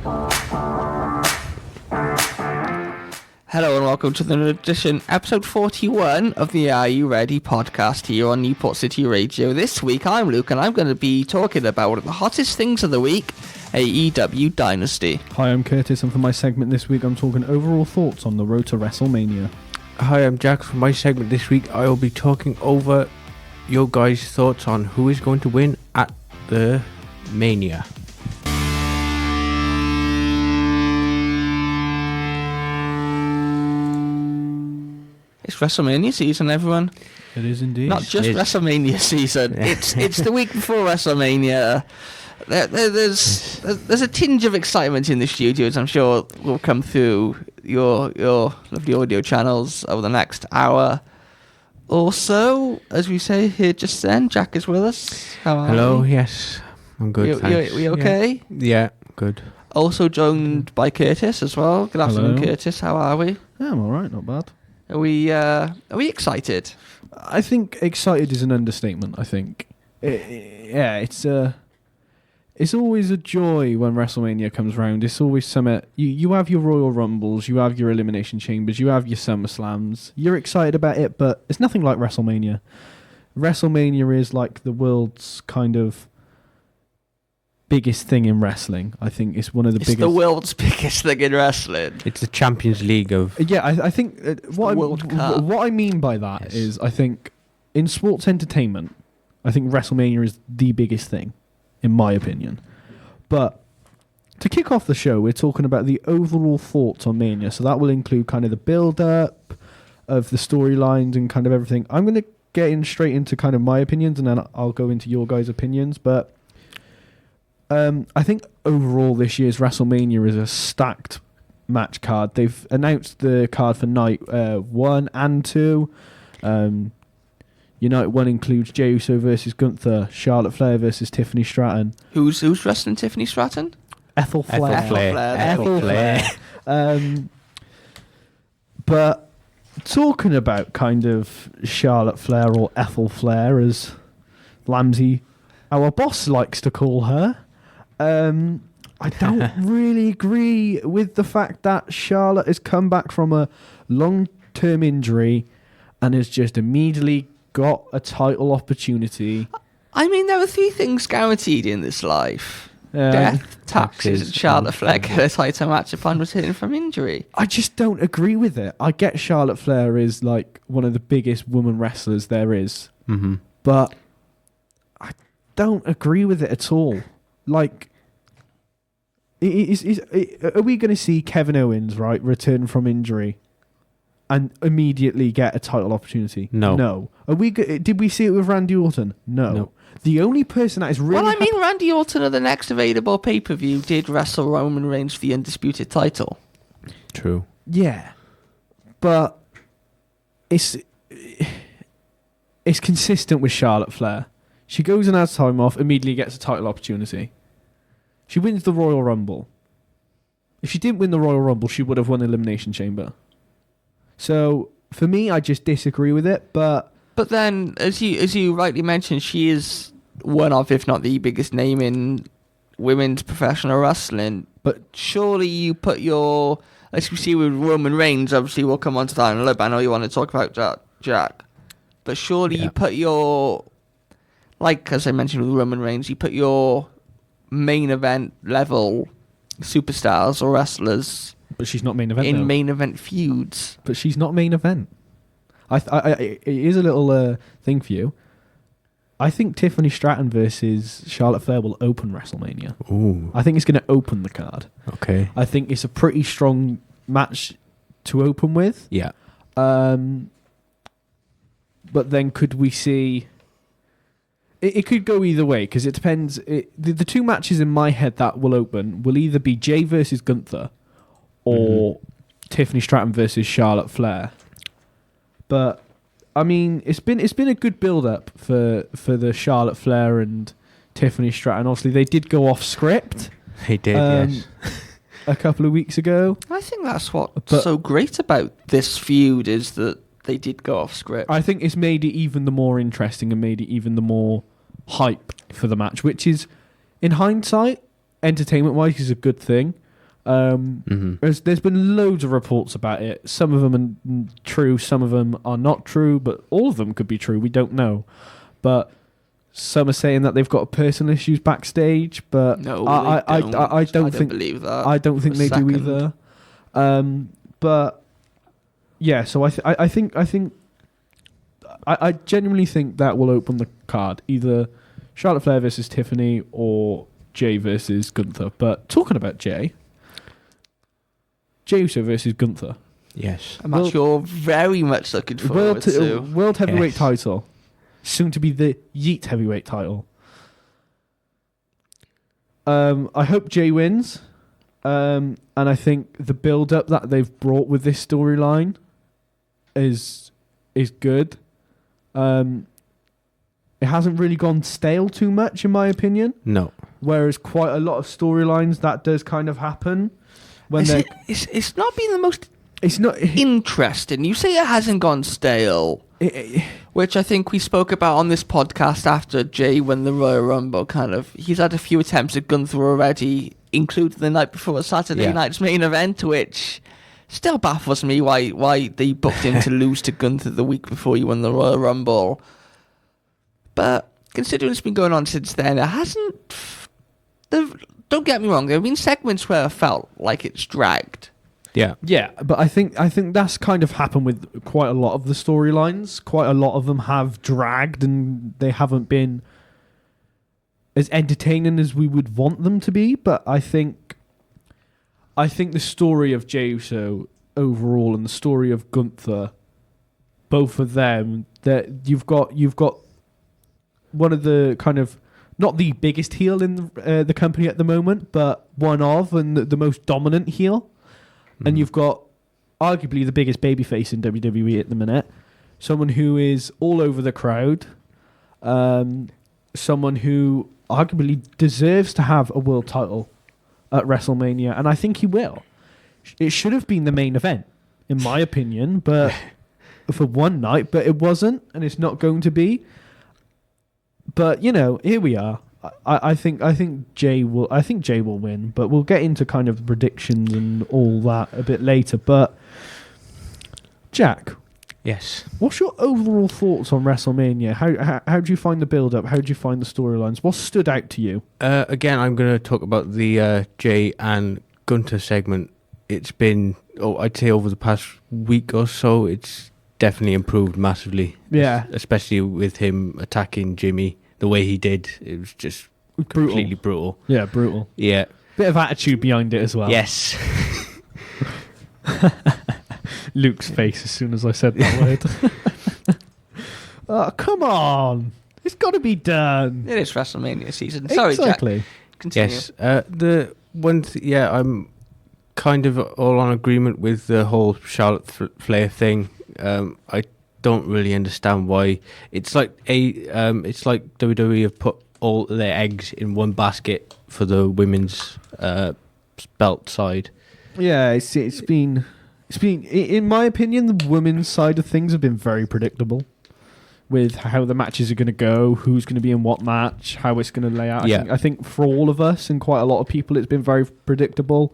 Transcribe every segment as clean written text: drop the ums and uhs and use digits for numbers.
Hello and welcome to the edition, episode 41 of the Are You Ready podcast here on Newport City Radio. This week I'm Luke and I'm going to be talking about one of the hottest things of the week, AEW Dynasty. Hi, I'm Curtis, and for my segment this week I'm talking overall thoughts on the road to Wrestlemania. Hi, I'm Jack. For my segment this week I will be talking over your guys' thoughts on who is going to win at the Mania. It's WrestleMania season, everyone. It is indeed. Not just WrestleMania season. It's the week before WrestleMania. There's a tinge of excitement in the studios. I'm sure will come through your lovely audio channels over the next hour. Also, as we say here just then, Jack is with us. How are Hello, we? Yes. I'm good, thanks. You okay? Yeah, good. Also joined by Curtis as well. Good afternoon, Hello. Curtis. How are we? Yeah, I'm alright, not bad. Are we excited? I think excited is an understatement, I think. It's always a joy when WrestleMania comes round. It's always something. You have your Royal Rumbles, you have your Elimination Chambers, you have your SummerSlams. You're excited about it, but it's nothing like WrestleMania. WrestleMania is like the world's kind of biggest thing in wrestling. I think it's one of the biggest. It's the world's biggest thing in wrestling. It's the Champions League of... Yeah, I think what I mean by that is I think in sports entertainment, I think WrestleMania is the biggest thing, in my opinion. But to kick off the show, we're talking about the overall thoughts on Mania. So that will include kind of the build-up of the storylines and kind of everything. I'm going to get in straight into kind of my opinions, and then I'll go into your guys' opinions. But I think overall this year's WrestleMania is a stacked match card. They've announced the card for night 1 and 2. Night 1 includes Jey Uso versus Gunther, Charlotte Flair versus Tiffany Stratton. Who's wrestling Tiffany Stratton? Ethel Flair. Ethel Flair. But talking about kind of Charlotte Flair, or Ethel Flair as Lamsey, our boss, likes to call her, I don't really agree with the fact that Charlotte has come back from a long-term injury and has just immediately got a title opportunity. I mean, there are 3 things guaranteed in this life. Death, taxes, and Charlotte Flair get a title match upon returning from injury. I just don't agree with it. I get Charlotte Flair is like one of the biggest woman wrestlers there is, but I don't agree with it at all. Like, are we going to see Kevin Owens, right, return from injury and immediately get a title opportunity? No. Did we see it with Randy Orton? No. The only person that is really... Well, I mean, Randy Orton at the next available pay-per-view did wrestle Roman Reigns for the undisputed title. True. Yeah. But it's consistent with Charlotte Flair. She goes and has time off, immediately gets a title opportunity. She wins the Royal Rumble. If she didn't win the Royal Rumble, she would have won Elimination Chamber. So, for me, I just disagree with it, but then, as you rightly mentioned, she is one of, if not the biggest name in women's professional wrestling. But surely you put your... As we see with Roman Reigns, obviously we'll come on to that in a little bit. I know you want to talk about that, Jack. But surely you put your... Like, as I mentioned with Roman Reigns, you put your main event level superstars or wrestlers... But she's not main event, in though. Main event feuds. But she's not main event. It is a little thing for you. I think Tiffany Stratton versus Charlotte Flair will open WrestleMania. Ooh. I think it's going to open the card. Okay. I think it's a pretty strong match to open with. Yeah. But then could we see... It could go either way, because it depends. The 2 matches in my head that will open will either be Jey versus Gunther or Tiffany Stratton versus Charlotte Flair. But I mean, it's been a good build up for the Charlotte Flair and Tiffany Stratton. Obviously, they did go off script. They did, yes. A couple of weeks ago. I think that's what's so great about this feud is that they did go off script. I think it's made it even the more interesting and made it even the more hype for the match, which is, in hindsight, entertainment-wise, is a good thing. There's been loads of reports about it. Some of them are true, some of them are not true, but all of them could be true. We don't know. But some are saying that they've got personal issues backstage, but no, I don't think believe that. I don't think they do either. But yeah, so I genuinely think that will open the card, either Charlotte Flair versus Tiffany or Jay versus Gunther. But talking about Jay Uso versus Gunther. Yes. A match you're very much looking forward to. World Heavyweight title. Soon to be the Yeet Heavyweight title. I hope Jay wins. And I think the build-up that they've brought with this storyline is good. It hasn't really gone stale too much, in my opinion. No. Whereas quite a lot of storylines, that does kind of happen. It's not been the most interesting. You say it hasn't gone stale, which I think we spoke about on this podcast after Jay won the Royal Rumble. He's had a few attempts at Gunther already, including the night before a Saturday night's main event, which still baffles me why they booked him to lose to Gunther the week before he won the Royal Rumble. But considering it's been going on since then, it hasn't. Don't get me wrong. There have been segments where I felt like it's dragged. Yeah, but I think that's kind of happened with quite a lot of the storylines. Quite a lot of them have dragged, and they haven't been as entertaining as we would want them to be. But I think the story of Jey Uso overall and the story of Gunther, both of them, that you've got one of the kind of, not the biggest heel in the company at the moment, but one of, and the most dominant heel. And you've got arguably the biggest babyface in WWE at the minute. Someone who is all over the crowd. Someone who arguably deserves to have a world title at WrestleMania. And I think he will. It should have been the main event, in my opinion, but for one night. But it wasn't, and it's not going to be. But, here we are. I think Jay will win, but we'll get into kind of predictions and all that a bit later. But Jack, yes, what's your overall thoughts on WrestleMania? How do you find the build-up? How do you find the storylines? What stood out to you? Again, I'm going to talk about the Jay and Gunther segment. It's been, I'd say over the past week or so, it's definitely improved massively. Yeah, especially with him attacking Jimmy the way he did. It was just completely brutal. Yeah, brutal. Yeah. Bit of attitude behind it as well. Yes. Luke's face as soon as I said that word. Oh, come on. It's got to be done. It is WrestleMania season. Sorry, exactly. Jack. Continue. Yes. The one I'm kind of all on agreement with the whole Charlotte Flair thing. I don't really understand why. It's like WWE have put all their eggs in one basket for the women's belt side. Yeah, it's been in my opinion, the women's side of things have been very predictable with how the matches are going to go, who's going to be in what match, how it's going to lay out. Yeah. I think for all of us and quite a lot of people, it's been very predictable.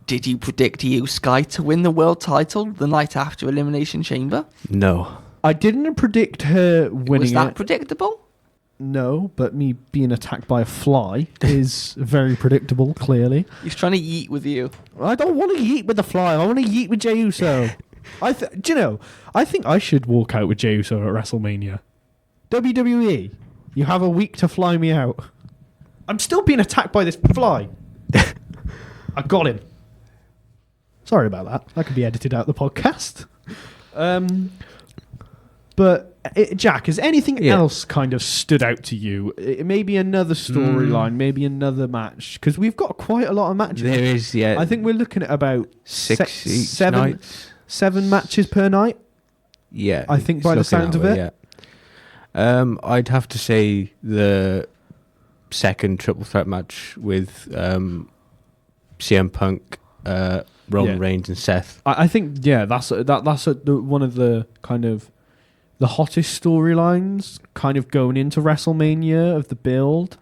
Did you predict Io Sky to win the world title the night after Elimination Chamber? No. I didn't predict her winning. Was that predictable? No, but me being attacked by a fly is very predictable, clearly. He's trying to yeet with you. I don't want to yeet with the fly. I want to yeet with Jey Uso. Do you know, I think I should walk out with Jey Uso at WrestleMania. WWE, you have a week to fly me out. I'm still being attacked by this fly. I got him. Sorry about that. That could be edited out of the podcast. But Jack, has anything else kind of stood out to you? Maybe another storyline, maybe another match, because we've got quite a lot of matches. There is, yeah. I think we're looking at about seven matches per night. Yeah, I think by the sound of it. Yeah. I'd have to say the second triple threat match with CM Punk, Roman Reigns, and Seth. I think that's one of the kind of the hottest storylines kind of going into WrestleMania of the build.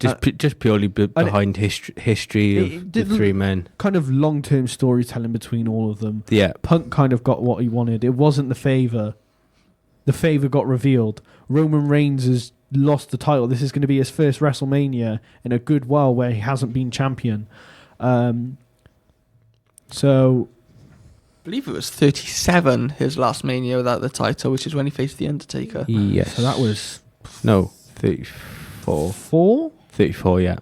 Just purely behind history of the three men. Kind of long-term storytelling between all of them. Yeah. Punk kind of got what he wanted. It wasn't the favour. The favour got revealed. Roman Reigns has lost the title. This is going to be his first WrestleMania in a good while where he hasn't been champion. So... I believe it was 37, his last Mania without the title, which is when he faced The Undertaker. Yes. So that was... No, 34. 4? 34, yeah.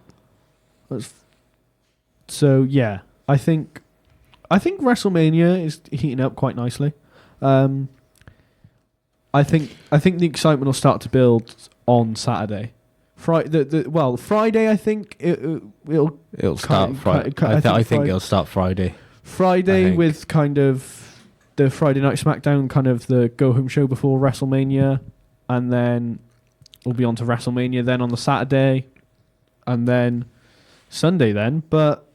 So yeah, I think WrestleMania is heating up quite nicely. I think the excitement will start to build on Saturday. Friday. I think it'll start Friday. I think it'll start Friday. Friday with kind of the Friday Night SmackDown, kind of the go home show before WrestleMania, and then we'll be on to WrestleMania then on the Saturday. And then Sunday then. But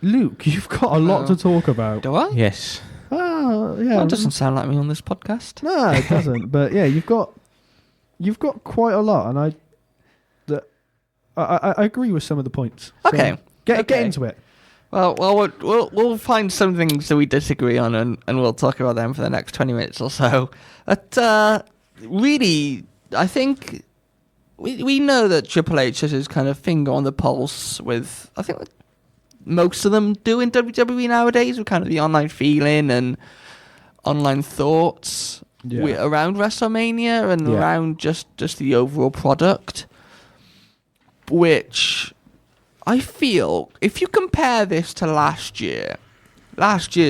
Luke, you've got a lot to talk about. Do I? Yes. Oh, yeah. Well, it doesn't sound like me on this podcast. No, it doesn't. But yeah, you've got quite a lot, and I agree with some of the points. So Okay. Get into it. Well, we'll find some things that we disagree on, and we'll talk about them for the next 20 minutes or so. But really, I think we know that Triple H has his kind of finger on the pulse with, I think, most of them do in WWE nowadays, with kind of the online feeling and online thoughts around WrestleMania and around just the overall product, which I feel, if you compare this to last year's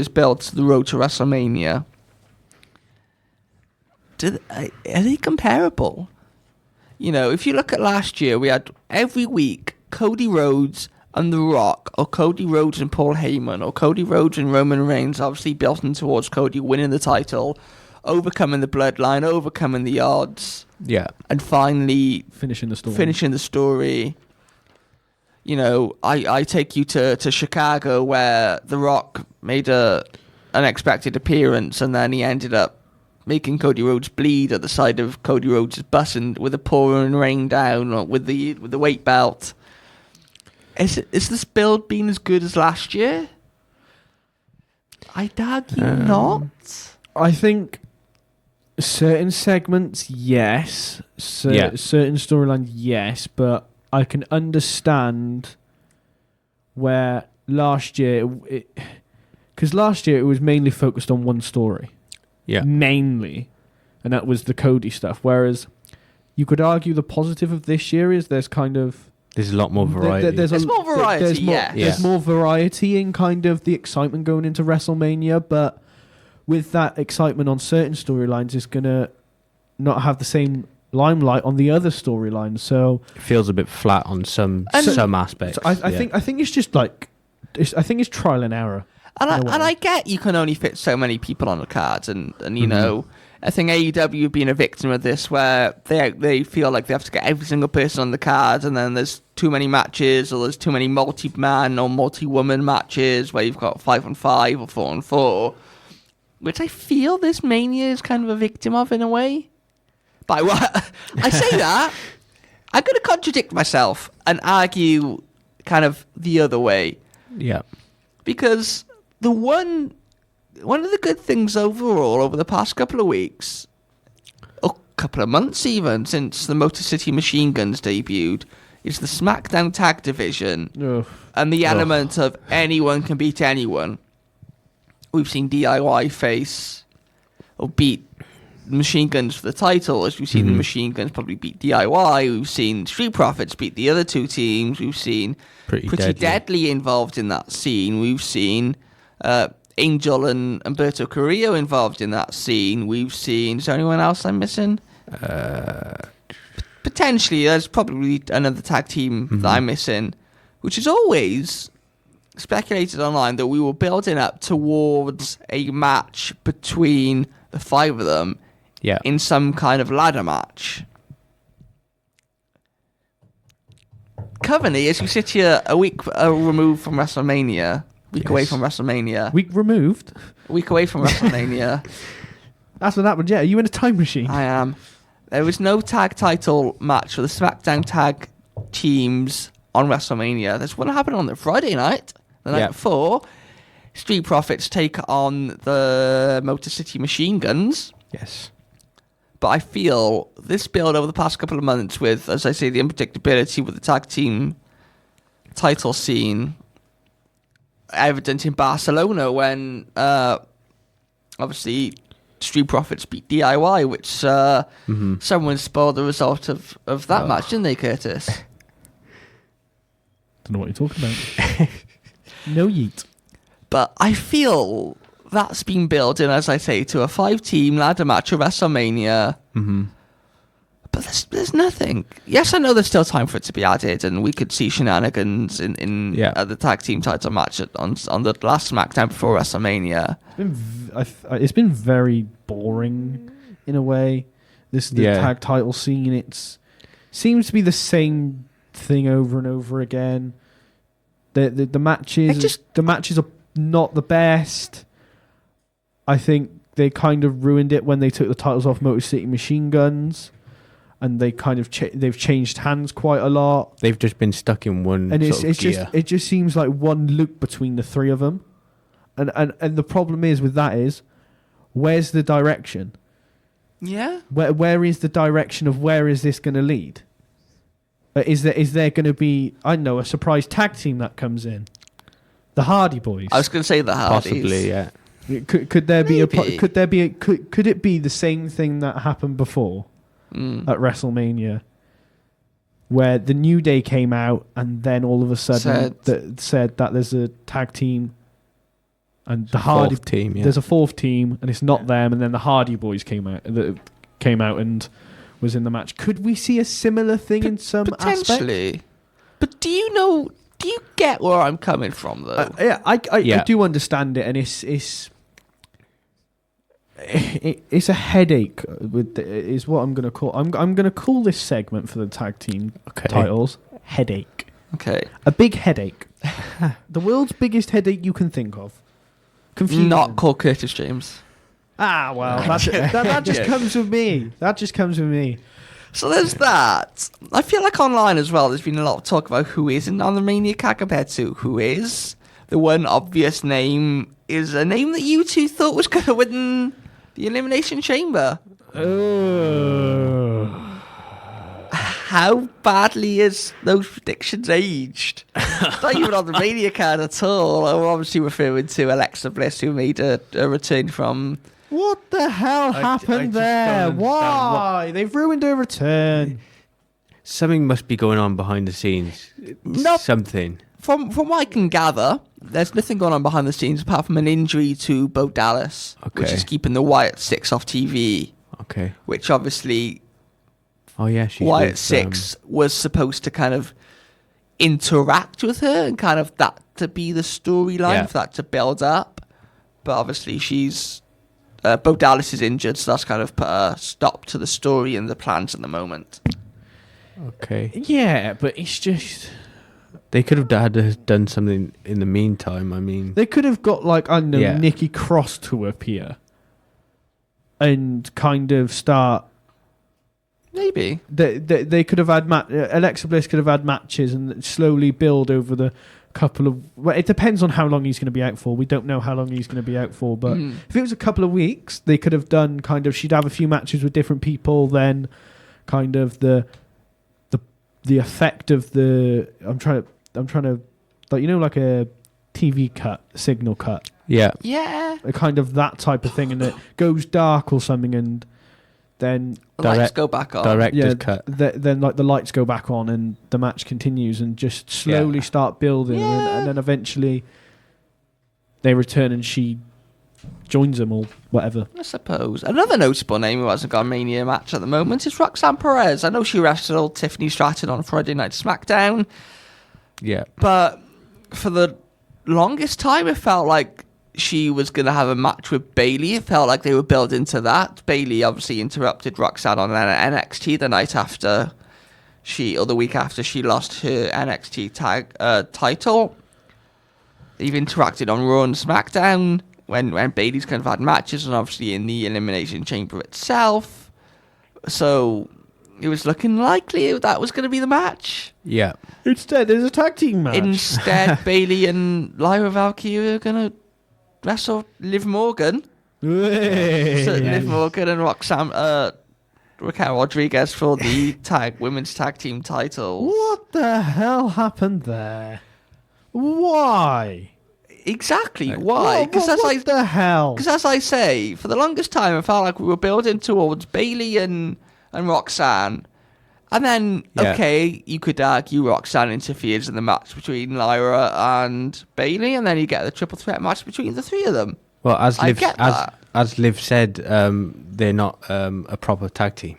build to the road to WrestleMania, are they comparable? You know, if you look at last year, we had every week Cody Rhodes and The Rock, or Cody Rhodes and Paul Heyman, or Cody Rhodes and Roman Reigns, obviously building towards Cody winning the title, overcoming the bloodline, overcoming the odds, and finally finishing the story. You know, I take you to Chicago, where The Rock made an unexpected appearance, and then he ended up making Cody Rhodes bleed at the side of Cody Rhodes' bus and with a pouring rain down, or with the weight belt. Is this build been as good as last year? I'd argue not. I think certain segments, yes. Certain storylines, yes. But I can understand where last year, because last year it was mainly focused on one story. Yeah. Mainly. And that was the Cody stuff. Whereas you could argue the positive of this year is there's a lot more variety. There's more variety, There's more variety in kind of the excitement going into WrestleMania, but with that excitement on certain storylines, it's going to not have the same limelight on the other storylines. So it feels a bit flat on some aspects. So I think it's just like, I think it's trial and error. And I get you can only fit so many people on the cards, and you know, I think AEW have been a victim of this, where they feel like they have to get every single person on the card, and then there's too many matches, or there's too many multi-man or multi-woman matches where you've got 5-on-5 or 4-on-4, which I feel this Mania is kind of a victim of in a way. But I say that, I'm going to contradict myself and argue kind of the other way. Yeah. Because one of the good things overall over the past couple of weeks, or couple of months even, since the Motor City Machine Guns debuted, is the SmackDown Tag Division and the element of anyone can beat anyone. We've seen DIY face or beat Machine Guns for the title, as we've seen the Machine Guns probably beat DIY. We've seen Street Profits beat the other two teams. We've seen Pretty Deadly involved in that scene. We've seen Angel and Humberto Carrillo involved in that scene. We've seen... Is there anyone else I'm missing? Potentially, there's probably another tag team that I'm missing, which is always speculated online that we were building up towards a match between the five of them in some kind of ladder match. Currently, as we sit here a week removed from WrestleMania, away from WrestleMania. Week removed? A week away from WrestleMania. That's what happened, yeah. Are you in a time machine? I am. There was no tag title match for the SmackDown Tag teams on WrestleMania. There's one happening on the Friday night, the night before. Street Profits take on the Motor City Machine Guns. Yes. But I feel this build over the past couple of months with, as I say, the unpredictability with the tag team title scene evident in Barcelona when obviously Street Profits beat DIY, which someone spoiled the result of that match, didn't they, Curtis? Don't know what you're talking about. No yeet. But I feel that's been built in, as I say, to a 5-team ladder match at WrestleMania. Mm-hmm. But there's nothing. Yes, I know there's still time for it to be added, and we could see shenanigans in the tag team title match on the last SmackDown before WrestleMania. It's been very boring in a way. The tag title scene, it seems to be the same thing over and over again. The matches are not the best. I think they kind of ruined it when they took the titles off Motor City Machine Guns, and they kind of they've changed hands quite a lot. They've just been stuck in one. And it just seems like one loop between the three of them, and the problem is with that is, where's the direction? Yeah. Where is the direction of where is this going to lead? Is there going to be, I don't know, a surprise tag team that comes in? The Hardy Boys. I was going to say the Hardys. Possibly, yeah. Could there be Maybe. could it be the same thing that happened before at WrestleMania, where the New Day came out and then all of a sudden said that there's a tag team and the Hardy team, there's a fourth team and it's not them, and then the Hardy Boys came out and was in the match. Could we see a similar thing in some potentially aspect? But do you get where I'm coming from though? I do understand it, and it's a headache is what I'm going to call. I'm going to call this segment for the tag team titles headache. Okay. A big headache. The world's biggest headache you can think of. Confusion. Not called Curtis James. Ah, well, that just comes with me. That just comes with me. So there's that. I feel like online as well, there's been a lot of talk about who isn't on the Mania card compared to who is. The one obvious name is a name that you two thought was going to win the Elimination Chamber. How badly is those predictions aged? Not even on the Mania card at all. I'm obviously referring to Alexa Bliss, who made a return from... What the hell happened there? Why? They've ruined her return. Something must be going on behind the scenes. Something. From what I can gather, there's nothing going on behind the scenes apart from an injury to Bo Dallas, which is keeping the Wyatt Six off TV. Okay. Which obviously... Oh, yeah. Wyatt Six was supposed to kind of interact with her and kind of that to be the storyline, for that to build up. But obviously she's... Bo Dallas is injured, so that's kind of put a stop to the story and the plans at the moment. Okay. Yeah, but it's just... They could have done something in the meantime, I mean... They could have got, like, I don't know, Nikki Cross to appear and kind of start... Maybe. They could have had... Alexa Bliss could have had matches and slowly build over the couple of... Well, it depends on how long he's going to be out for. We don't know how long he's going to be out for, but if it was a couple of weeks, they could have done kind of... She'd have a few matches with different people, then kind of the effect of the... I'm trying to... Like, you know, like a TV cut, signal cut. Yeah. Yeah. A kind of that type of thing, and it goes dark or something, and then... lights go back on. Director's cut. Then like the lights go back on and the match continues and just slowly start building, and then eventually they return and she joins them or whatever. I suppose. Another notable name who hasn't got a Mania match at the moment is Roxanne Perez. I know she wrestled Tiffany Stratton on Friday Night SmackDown. Yeah. But for the longest time, it felt like she was going to have a match with Bayley. It felt like they were building to that. Bayley obviously interrupted Roxanne on NXT the night after or the week after she lost her NXT title. They've interacted on Raw and SmackDown when Bayley's kind of had matches, and obviously in the Elimination Chamber itself. So it was looking likely that was going to be the match. Yeah. Instead, there's a tag team match. Instead, Bailey and Lyra Valkyrie are going to wrestle Liv Morgan. Liv Morgan and Raquel Rodriguez for the women's tag team titles. What the hell happened there? Why? Exactly. Why? Because what the hell? Because as I say, for the longest time, I felt like we were building towards Bailey and Roxanne. And then, okay, you could argue Roxanne interferes in the match between Lyra and Bailey, and then you get the triple threat match between the three of them. Well, as Liv said, they're not a proper tag team.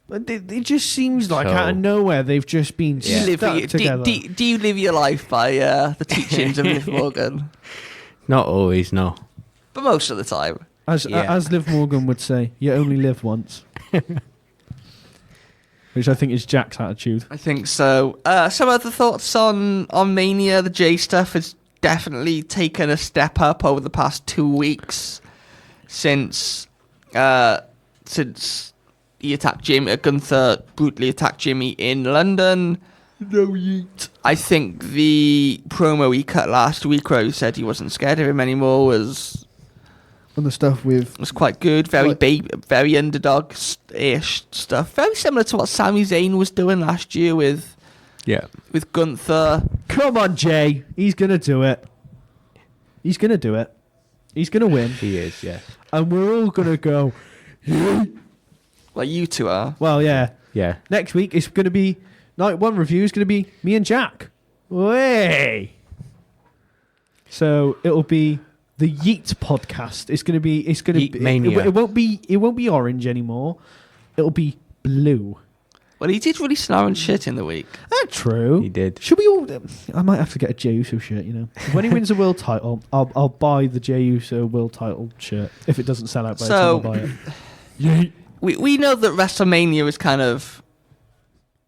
But it just seems like out of nowhere they've just been stuck together. Do you live your life by the teachings of Liv Morgan? Not always, no. But most of the time. As Liv Morgan would say, you only live once. Which I think is Jack's attitude. I think so. Some other thoughts on Mania. The J stuff has definitely taken a step up over the past 2 weeks since he attacked Jimmy. Gunther brutally attacked Jimmy in London. No yeet. I think the promo he cut last week where he said he wasn't scared of him anymore was... And the stuff was quite good. Very underdog-ish stuff. Very similar to what Sami Zayn was doing last year with Gunther. Come on, Jay. He's going to do it. He's going to win. He is, yeah. And we're all going to go... Like you two are. Well, yeah. Yeah. Next week, it's going to be... Night 1 review is going to be me and Jack. Way. So, it'll be... The Yeet podcast. It's going to be. It won't be orange anymore. It'll be blue. Well, he did really snarl and shit in the week. True. He did. Should we all? I might have to get a Jey Uso shirt. You know, when he wins a world title, I'll buy the Jey Uso world title shirt if it doesn't sell out by the time I buy it. We know that WrestleMania is kind of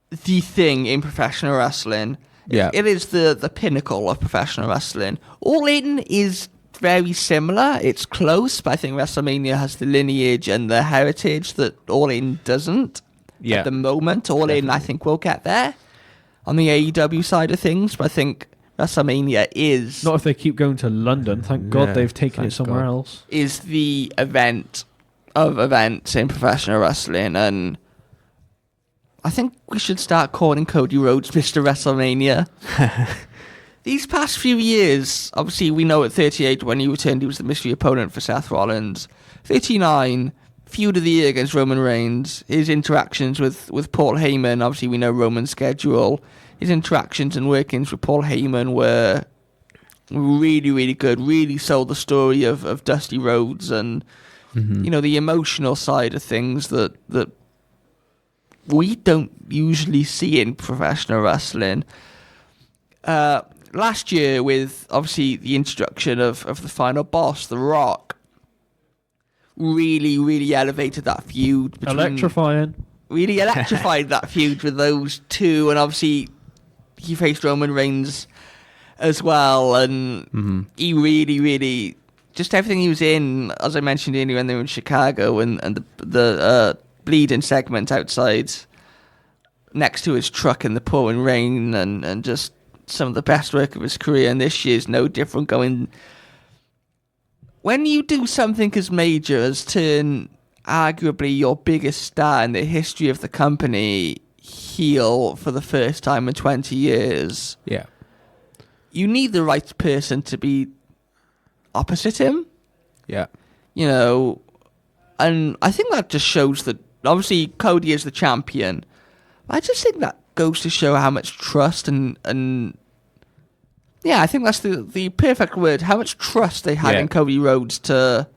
the thing in professional wrestling. Yeah. It is the pinnacle of professional wrestling. All In is very similar. It's close, but I think WrestleMania has the lineage and the heritage that All In doesn't. Yeah. At the moment, All In, I think, will get there on the AEW side of things, but I think WrestleMania is... Not if they keep going to London. Thank God they've taken it somewhere else. Is the event of events in professional wrestling, and I think we should start calling Cody Rhodes Mr. WrestleMania. These past few years, obviously we know at 38 when he returned he was the mystery opponent for Seth Rollins. 39, feud of the year against Roman Reigns. His interactions with Paul Heyman, obviously we know Roman's schedule. His interactions and workings with Paul Heyman were really, really good. Really sold the story of Dusty Rhodes and you know, the emotional side of things that we don't usually see in professional wrestling. Last year, with obviously the introduction of the final boss, The Rock, really, really elevated that feud. Really electrified that feud with those two, and obviously he faced Roman Reigns as well, and he really, really, just everything he was in, as I mentioned earlier when they were in Chicago, and the bleeding segment outside next to his truck in the pouring rain, and just some of the best work of his career, and this year's no different. When you do something as major as turn arguably your biggest star in the history of the company heel for the first time in 20 years, you need the right person to be opposite him. Yeah. You know, and I think that just shows that obviously Cody is the champion. I just think that goes to show how much trust and yeah, I think that's the perfect word. How much trust they had in Cody Rhodes to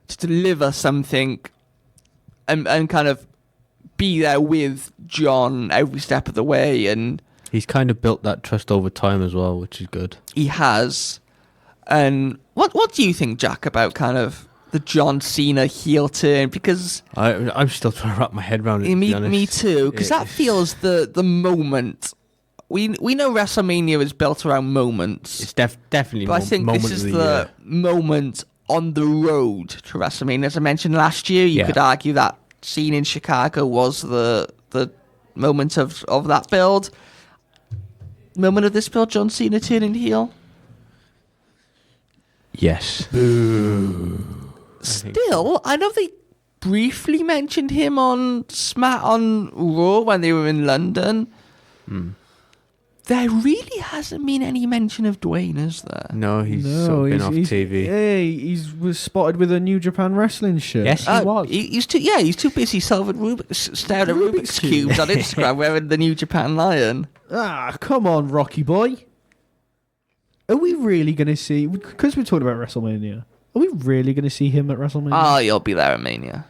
deliver something and kind of be there with John every step of the way. And he's kind of built that trust over time as well, which is good. He has. And what do you think, Jack, about kind of the John Cena heel turn? Because I'm still trying to wrap my head around it. Me too, because that feels the moment. We know WrestleMania is built around moments. It's definitely. But I think this is the moment on the road to WrestleMania. As I mentioned last year, you could argue that scene in Chicago was the moment of that build. Moment of this build, John Cena turning heel. Yes. Still, I know they briefly mentioned him on Raw when they were in London. There really hasn't been any mention of Dwayne, is there? No, he's sort of been off TV. Hey, he was spotted with a New Japan Wrestling shirt. Yes, he was. He's too busy staring at Rubik's cubes on Instagram wearing the New Japan Lion. Ah, come on, Rocky boy. Are we really going to see... Because we're talking about WrestleMania, are we really going to see him at WrestleMania? Oh, you'll be there at Mania.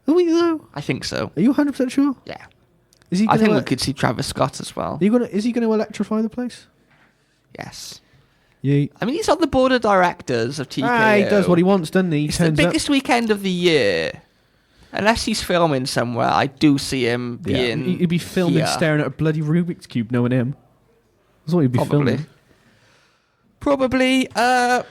Are we, though? I think so. Are you 100% sure? Yeah. I think we could see Travis Scott as well. Is he going to electrify the place? Yes. Yeah. I mean, he's on the board of directors of TKO. He does what he wants, doesn't he? It's the biggest weekend of the year. Unless he's filming somewhere, I do see him being He'd be filming here. staring at a bloody Rubik's Cube, knowing him. That's what he'd be filming. Probably. Other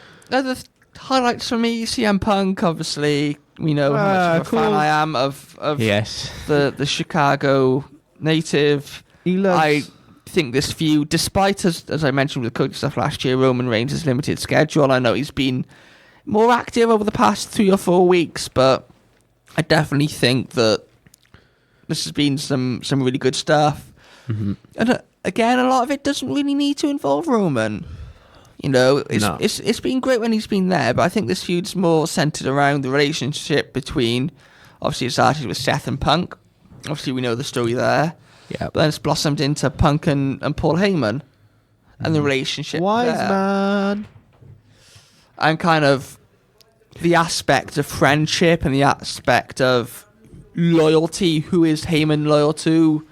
highlights for me, CM Punk, obviously. We know how much of a fan I am of yes. the Chicago native. I think this feud, despite, as I mentioned with the Cody stuff last year, Roman Reigns' limited schedule, I know he's been more active over the past 3 or 4 weeks, but I definitely think that this has been some really good stuff. Mm-hmm. And again, a lot of it doesn't really need to involve Roman. You know, it's been great when he's been there, but I think this feud's more centered around the relationship between, obviously it started with Seth and Punk. Obviously we know the story there. Yeah. But then it's blossomed into Punk and Paul Heyman and the relationship Wise there. man. And kind of the aspect of friendship and the aspect of loyalty. Who is Heyman loyal to?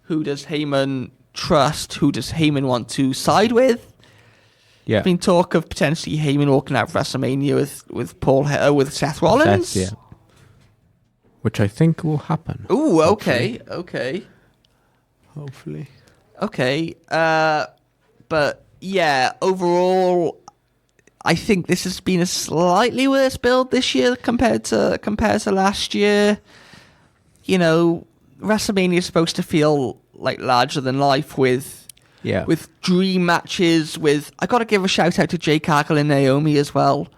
Who does Heyman trust? Who does Heyman want to side with? Yeah. There's been talk of potentially Heyman walking out of WrestleMania with Seth Rollins. Yeah. Which I think will happen. Ooh, okay. Hopefully. Okay. But yeah, overall, I think this has been a slightly worse build this year compared to last year. You know, WrestleMania is supposed to feel like larger than life with dream matches. I got to give a shout out to Jade Cargill and Naomi as well,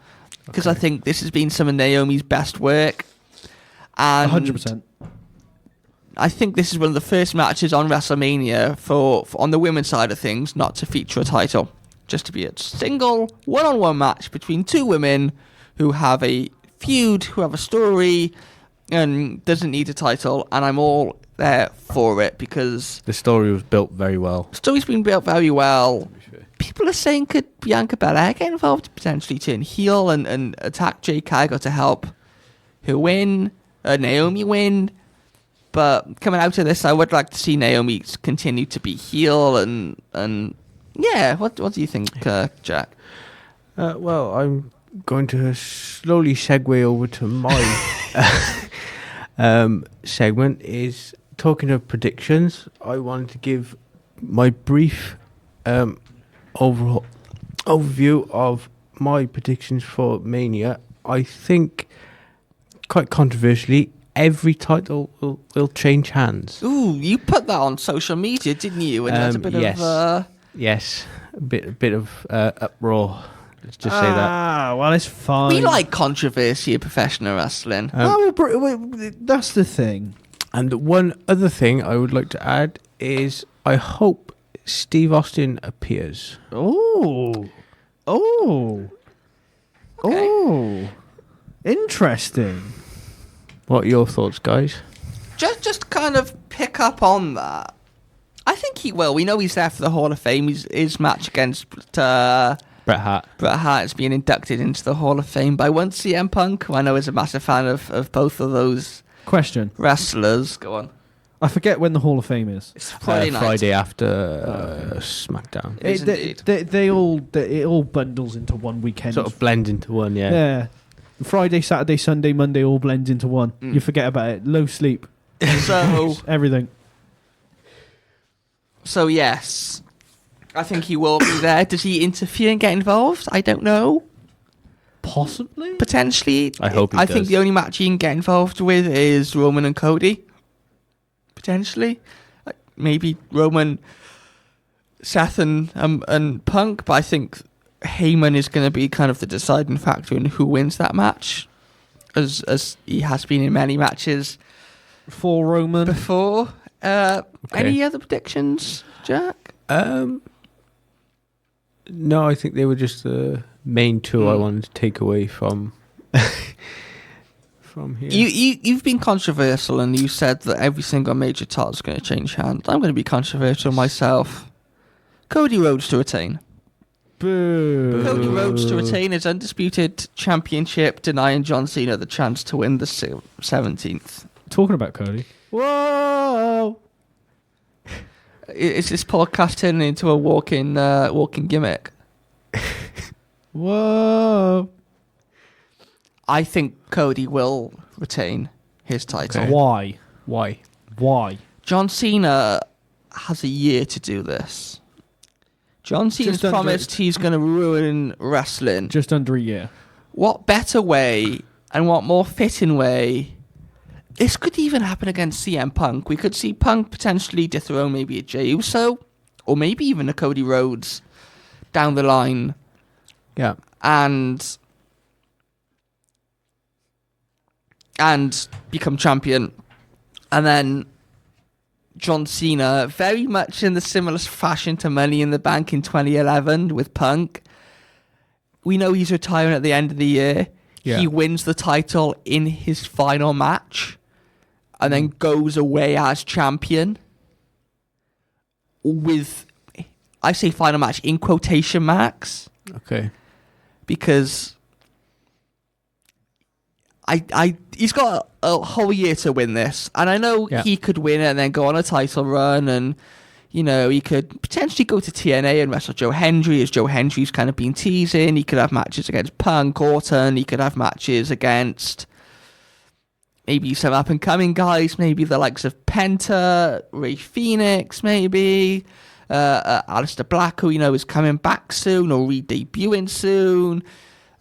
because I think this has been some of Naomi's best work. And 100%. I think this is one of the first matches on WrestleMania for on the women's side of things not to feature a title, just to be a single one-on-one match between two women who have a feud, who have a story, and doesn't need a title. And I'm all there for it because the story was built very well. The story's been built very well. People are saying, could Bianca Belair get involved, potentially turn heel and attack Jade Cargill to help her win, Naomi win? But coming out of this, I would like to see Naomi continue to be heel and yeah. What do you think, Jack? Well, I'm going to slowly segue over to my segment. Is talking of predictions. I wanted to give my brief overview of my predictions for Mania. I think, quite controversially, every title will change hands. Ooh, you put that on social media, didn't you? And that's a bit of... Yes, a bit of uproar. Let's just say that. Well, it's fine. We like controversy in professional wrestling. That's the thing. And one other thing I would like to add is I hope Steve Austin appears. Oh. Interesting. What are your thoughts, guys? Just kind of pick up on that. I think he will. We know he's there for the Hall of Fame. His match against Bret Hart. Bret Hart is being inducted into the Hall of Fame by one CM Punk, who I know is a massive fan of both of those wrestlers. Go on. I forget when the Hall of Fame is. It's Friday night. Friday after SmackDown. It all bundles into one weekend. Sort of blends into one, yeah. Yeah. Friday, Saturday, Sunday, Monday all blends into one. You forget about it. Low sleep. So everything. So yes, I think he will be there. Does he interfere and get involved? I don't know. Possibly. Potentially. I hope he I does. think the only match he can get involved with is Roman and Cody. Potentially. Maybe Roman, Seth and Punk, but I think Heyman is going to be kind of the deciding factor in who wins that match, as he has been in many matches For Roman. before. Any other predictions, Jack? No, I think they were just the main two I wanted to take away from here. You've been controversial, and you said that every single major title is going to change hands. I'm going to be controversial myself. Cody Rhodes to retain. Boo. Cody Rhodes to retain his undisputed championship, denying John Cena the chance to win the 17th. Talking about Cody. Whoa! Is this podcast turning into a walking gimmick? Whoa! I think Cody will retain his title. Okay. Why? John Cena has a year to do this. John Cena's Just under- promised he's going to ruin wrestling. Just under a year. What better way and what more fitting way? This could even happen against CM Punk. We could see Punk potentially dethrone maybe a Jey Uso, or maybe even a Cody Rhodes down the line. Yeah. And become champion. And then John Cena, very much in the similar fashion to Money in the Bank in 2011 with Punk. We know he's retiring at the end of the year. Yeah. He wins the title in his final match and then goes away as champion with, I say final match in quotation marks, Okay. because he's got a whole year to win this, and I know he could win it and then go on a title run, and you know, he could potentially go to TNA and wrestle Joe Hendry, as Joe Hendry's kind of been teasing. He could have matches against Punk, Orton. He could have matches against maybe some up and coming guys, maybe the likes of Penta, Ray Phoenix, maybe Aleister Black, who you know is coming back soon or re-debuting soon.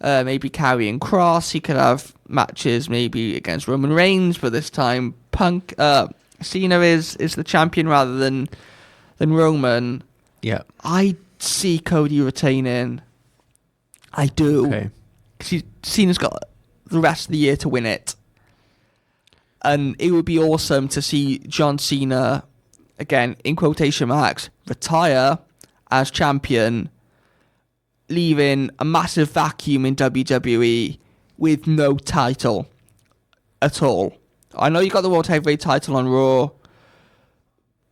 Maybe Karrion Kross. He could have matches maybe against Roman Reigns, but this time Cena is the champion rather than Roman. Yeah. I see Cody retaining. I do. Okay. Because Cena's got the rest of the year to win it. And it would be awesome to see John Cena, again, in quotation marks, retire as champion, leaving a massive vacuum in WWE with no title at all. I know you got the World Heavyweight title on Raw,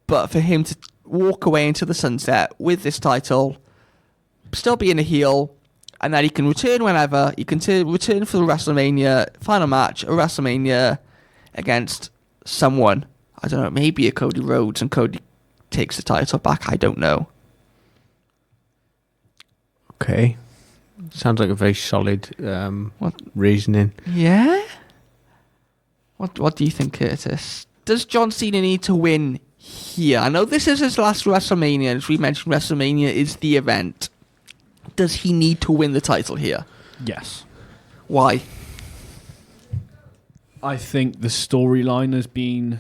but for him to walk away into the sunset with this title, still being a heel, and that he can return whenever, he can return for the WrestleMania final match, a WrestleMania against someone. I don't know, maybe a Cody Rhodes, and Cody takes the title back. I don't know. Okay. Sounds like a very solid reasoning. Yeah? What do you think, Curtis? Does John Cena need to win here? I know this is his last WrestleMania. As we mentioned, WrestleMania is the event. Does he need to win the title here? Yes. Why? I think the storyline has been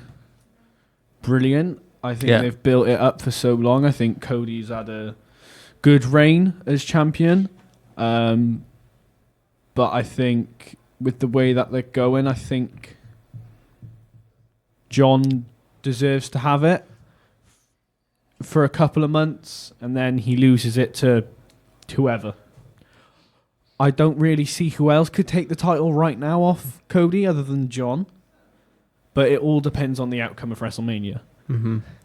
brilliant. I think they've built it up for so long. I think Cody's had a good reign as champion. But I think with the way that they're going, I think John deserves to have it for a couple of months, and then he loses it to whoever. I don't really see who else could take the title right now off Cody other than John, but it all depends on the outcome of WrestleMania.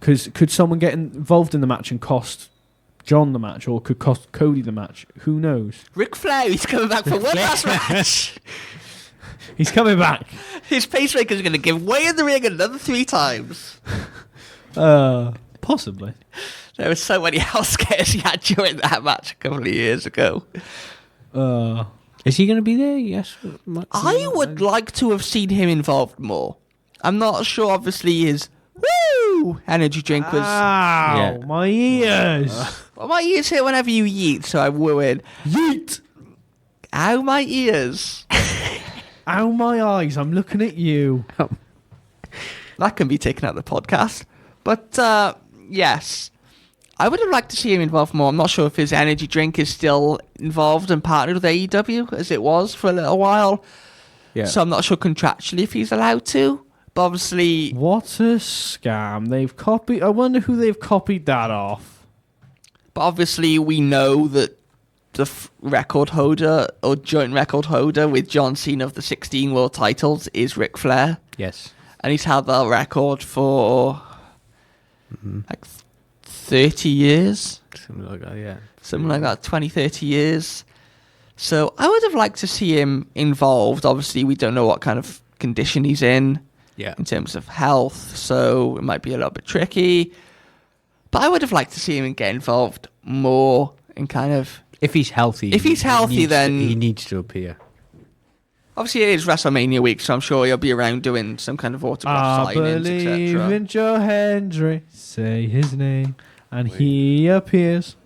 Because could someone get involved in the match and cost John the match, or could cost Cody the match? Who knows? Ric Flair, he's coming back for one last match. He's coming back. His pacemaker's going to give way in the ring another 3 times. Possibly. There were so many health scares he had during that match a couple of years ago. Is he going to be there? Yes. I would like to have seen him involved more. I'm not sure, obviously, his energy drink was... Ow, my ears. Well, my ears hit whenever you yeet, so I wooed. Yeet. Ow, my ears. Ow, my eyes. I'm looking at you. That can be taken out of the podcast. But, yes. I would have liked to see him involved more. I'm not sure if his energy drink is still involved and partnered with AEW, as it was for a little while. Yeah. So I'm not sure contractually if he's allowed to. But obviously... What a scam. They've copied... I wonder who they've copied that off. But obviously we know that the record holder, or joint record holder with John Cena of the 16 world titles is Ric Flair. Yes. And he's had that record for like 30 years. Something like that, yeah. Something like that, 20, 30 years. So I would have liked to see him involved. Obviously, we don't know what kind of condition he's in terms of health, so it might be a little bit tricky. But I would have liked to see him get involved more in kind of... If he's healthy. Then... He needs to appear. Obviously, it is WrestleMania week, so I'm sure he'll be around doing some kind of autograph signings, etc. I believe in Joe Hendry. Say his name, and he appears.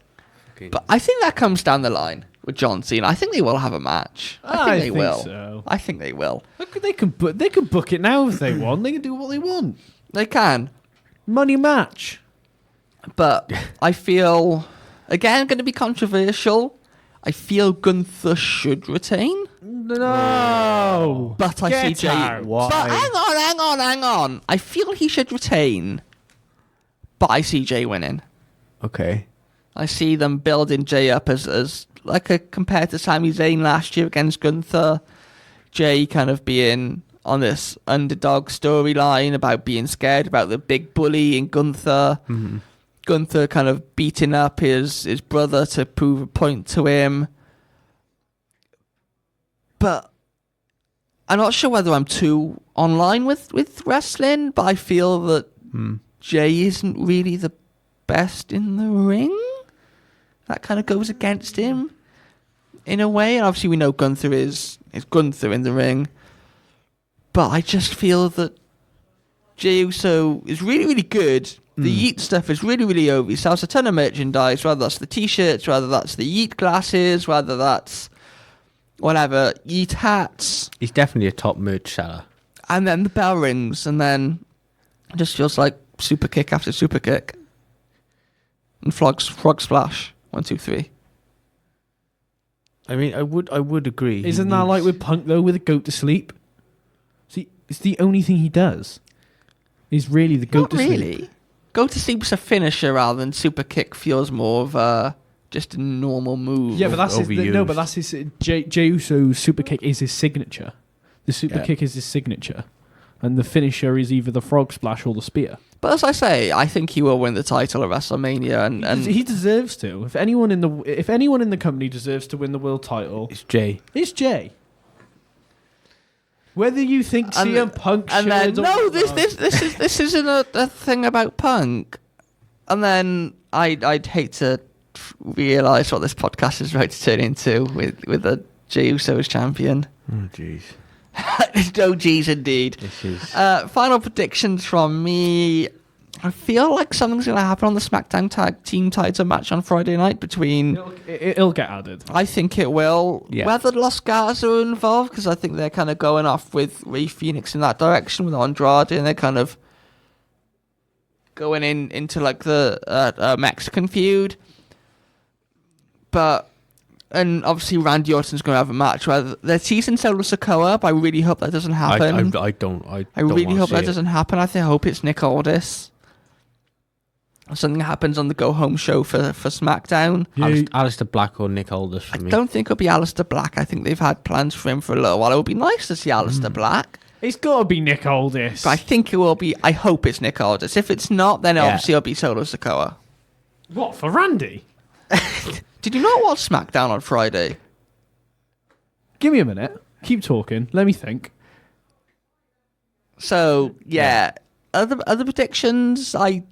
Okay. But I think that comes down the line with John Cena. I think they will have a match. I think they will. So. I think they will. Look, they can book it now if they want. They can do what they want. They can. Money match. But I feel, again, going to be controversial. I feel Gunther should retain. No. But I see Jay. Why? But hang on. I feel he should retain. But I see Jay winning. Okay. I see them building Jay up as like compared to Sami Zayn last year against Gunther. Jay kind of being on this underdog storyline about being scared about the big bully in Gunther. Mm-hmm. Gunther kind of beating up his brother to prove a point to him. But I'm not sure whether I'm too online with wrestling, but I feel that Jay isn't really the best in the ring. That kind of goes against him in a way. And obviously we know Gunther is Gunther in the ring. But I just feel that Jey Uso is really, really good. The Yeet stuff is really, really over. He sells a ton of merchandise, whether that's the T-shirts, whether that's the Yeet glasses, whether that's whatever, Yeet hats. He's definitely a top merch seller. And then the bell rings, and then it just feels like super kick after super kick. And frog splash. 1, 2, 3. I mean, I would agree. Isn't that like with Punk though, with a goat to sleep? See, it's the only thing he does. He's really the goat to sleep. Not really. Go to sleep's a finisher rather than super kick feels more of just a normal move. Yeah, but that's his Jey Uso's super kick is his signature. The super kick is his signature, and the finisher is either the frog splash or the spear. But as I say, I think he will win the title at WrestleMania, and he deserves to. If anyone in the company deserves to win the world title, it's Jay. It's Jay. Whether you think CM Punk should this isn't a thing about Punk. And then I'd hate to realise what this podcast is about to turn into with a Jey Uso as champion. Oh jeez. No G's indeed. This is... Final predictions from me. I feel like something's going to happen on the SmackDown Tag Team title match on Friday night between... It'll get added. I think it will. Yeah. Whether Los Gatos are involved, because I think they're kind of going off with Rey Fenix in that direction with Andrade, and they're kind of going into like the Mexican feud. But... And obviously Randy Orton's going to have a match where they're teasing Solo Sikoa, but I really hope that doesn't happen. I really hope that doesn't happen. I hope it's Nick Aldis. Something happens on the Go Home show for SmackDown. Yeah. Alistair Black or Nick Aldis for me. I don't think it'll be Alistair Black. I think they've had plans for him for a little while. It would be nice to see Alistair Black. It's got to be Nick Aldis. But I think it will be. I hope it's Nick Aldis. If it's not, then obviously it'll be Solo Sikoa. What, for Randy? Did you not watch SmackDown on Friday? Give me a minute. Keep talking. Let me think. So, Other predictions, I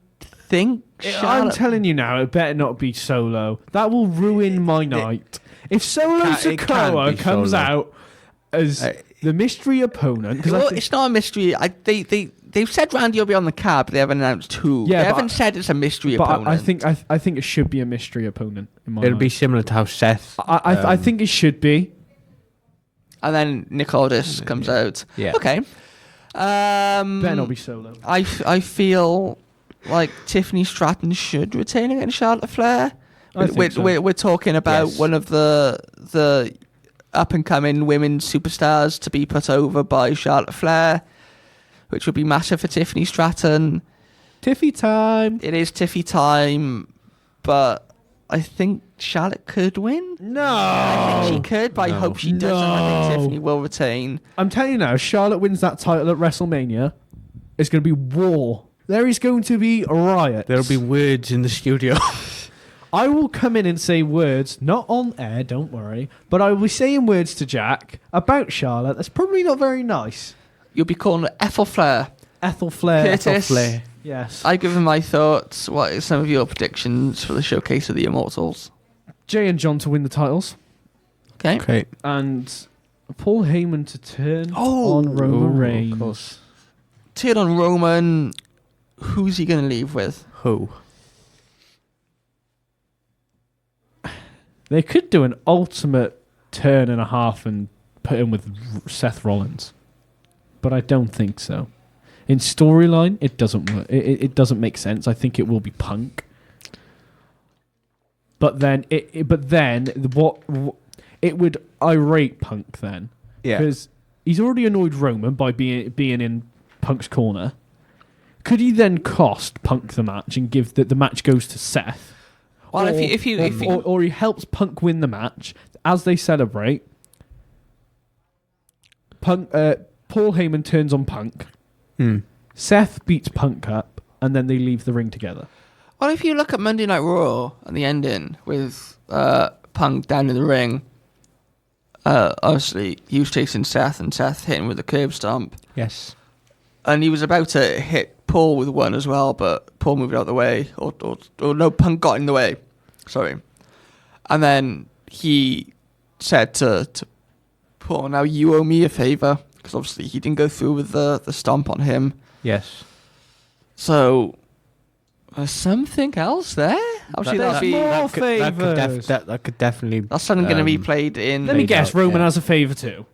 think... I'm telling you now, it better not be Solo. That will ruin my night. If Solo Sikoa comes out as the mystery opponent... It's not a mystery. They've said Randy will be on the card, but they haven't announced who. Yeah, they haven't said it's a mystery opponent. I think it should be a mystery opponent. It'll be similar to how Seth... I think it should be. And then Nick Aldis comes out. Yeah. Okay. Better not be solo. I feel like Tiffany Stratton should retain against Charlotte Flair. We're talking about one of the up and coming women superstars to be put over by Charlotte Flair, which would be massive for Tiffany Stratton. Tiffy time. It is Tiffy time, but I think Charlotte could win. No. I think she could, but I hope she doesn't. I think Tiffany will retain. I'm telling you now, Charlotte wins that title at WrestleMania, it's going to be war. There is going to be a riot. There'll be words in the studio. I will come in and say words, not on air, don't worry, but I will be saying words to Jack about Charlotte that's probably not very nice. You'll be calling her Ethel Flair. Ethel Flair. Curtis. Ethel Flair. Yes. I've given my thoughts. What are some of your predictions for the Showcase of the Immortals? Jay and John to win the titles. Okay. And Paul Heyman to turn on Roman Reigns. Of course. Turn on Roman. Who's he going to leave with? Who? They could do an ultimate turn and a half and put him with Seth Rollins. But I don't think so. In storyline, it doesn't work. It doesn't make sense. I think it will be Punk. But then, it would irate Punk then. Yeah. Because he's already annoyed Roman by being in Punk's corner. Could he then cost Punk the match and give the match goes to Seth? Well, or he helps Punk win the match as they celebrate. Paul Heyman turns on Punk. Seth beats Punk up, and then they leave the ring together. Well, if you look at Monday Night Raw and the ending with Punk down in the ring, obviously he was chasing Seth, and Seth hit him with a curb stomp. Yes. And he was about to hit Paul with one as well, but Paul moved out of the way. Or no, Punk got in the way. Sorry. And then he said to Paul, now you owe me a favour. Because obviously he didn't go through with the stomp on him. Yes. So, there's something else there? Obviously that could definitely... That's something going to be played in... Let me guess, Roman has a favour too.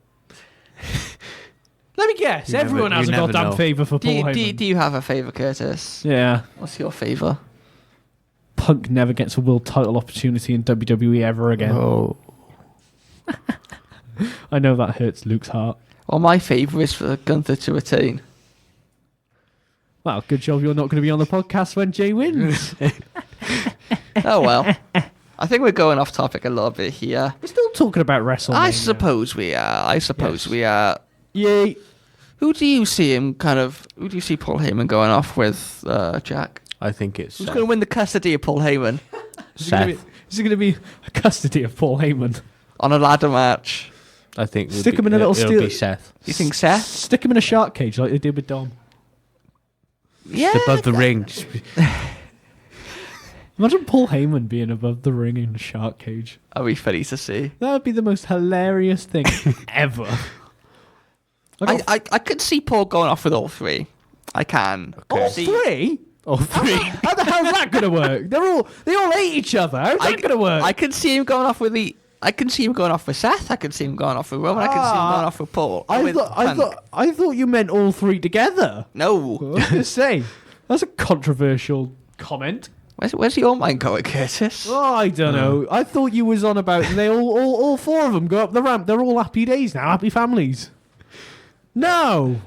Let me guess, everyone has a goddamn favour for Paul Heyman. Do you have a favour, Curtis? Yeah. What's your favour? Punk never gets a world title opportunity in WWE ever again. Oh. I know that hurts Luke's heart. Well, my favour is for Gunther to retain. Well, good job you're not going to be on the podcast when Jay wins. Oh, well. I think we're going off topic a little bit here. We're still talking about WrestleMania. I suppose we are. Yay. Who do you see Paul Heyman going off with, Jack? I think it's Who's going to win the custody of Paul Heyman? Seth. Is it going to be a custody of Paul Heyman? On a ladder match. I think stick him in a little steel. It'll be Seth. You think Seth? Stick him in a shark cage like they did with Dom. Yeah. Above the ring. Imagine Paul Heyman being above the ring in a shark cage. That'd be funny to see. That would be the most hilarious thing ever. I could see Paul going off with all three. I can. Okay. All three? All three. How the hell's that going to work? They all hate each other. How's that going to work? I can see him going off with I can see him going off with Seth. I can see him going off with Roman. I can see him going off with Paul. I thought you meant all three together. No. I was going to say that's a controversial comment. Where's your mind going, Curtis? Oh, I don't know. I thought you was on about they all four of them go up the ramp. They're all happy days now, happy families. No.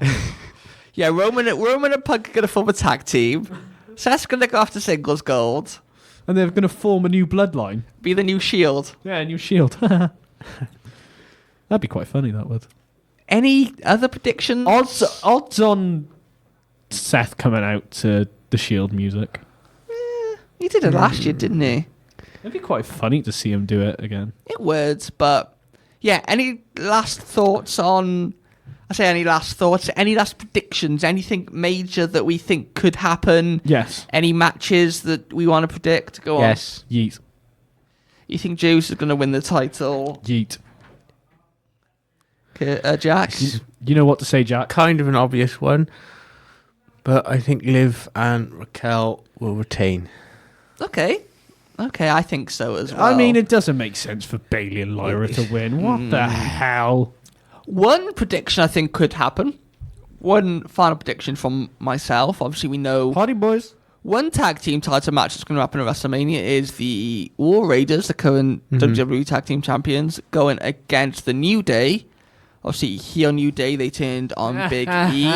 Yeah, Roman and Punk are going to form a tag team. Seth's going to go after singles gold. And they're going to form a new bloodline. Be the new Shield. Yeah, a new Shield. That'd be quite funny, that would. Any other predictions? Odds on Seth coming out to the Shield music. He did it last year, didn't he? It'd be quite funny to see him do it again. It would, but... Yeah, any last thoughts on... Any last predictions? Anything major that we think could happen? Yes. Any matches that we want to predict? Go on. Yes. Yeet. You think Juice is going to win the title? Yeet. Jack? You know what to say, Jack. Kind of an obvious one, but I think Liv and Raquel will retain. Okay, I think so as well. I mean, it doesn't make sense for Bayley and Lyra to win. What the hell? One prediction I think could happen. One final prediction from myself. Obviously, we know Hardy Boys. one tag team title match that's going to happen at WrestleMania is the War Raiders, the current WWE Tag Team Champions, going against the New Day. Obviously, here on New Day, they turned on Big E.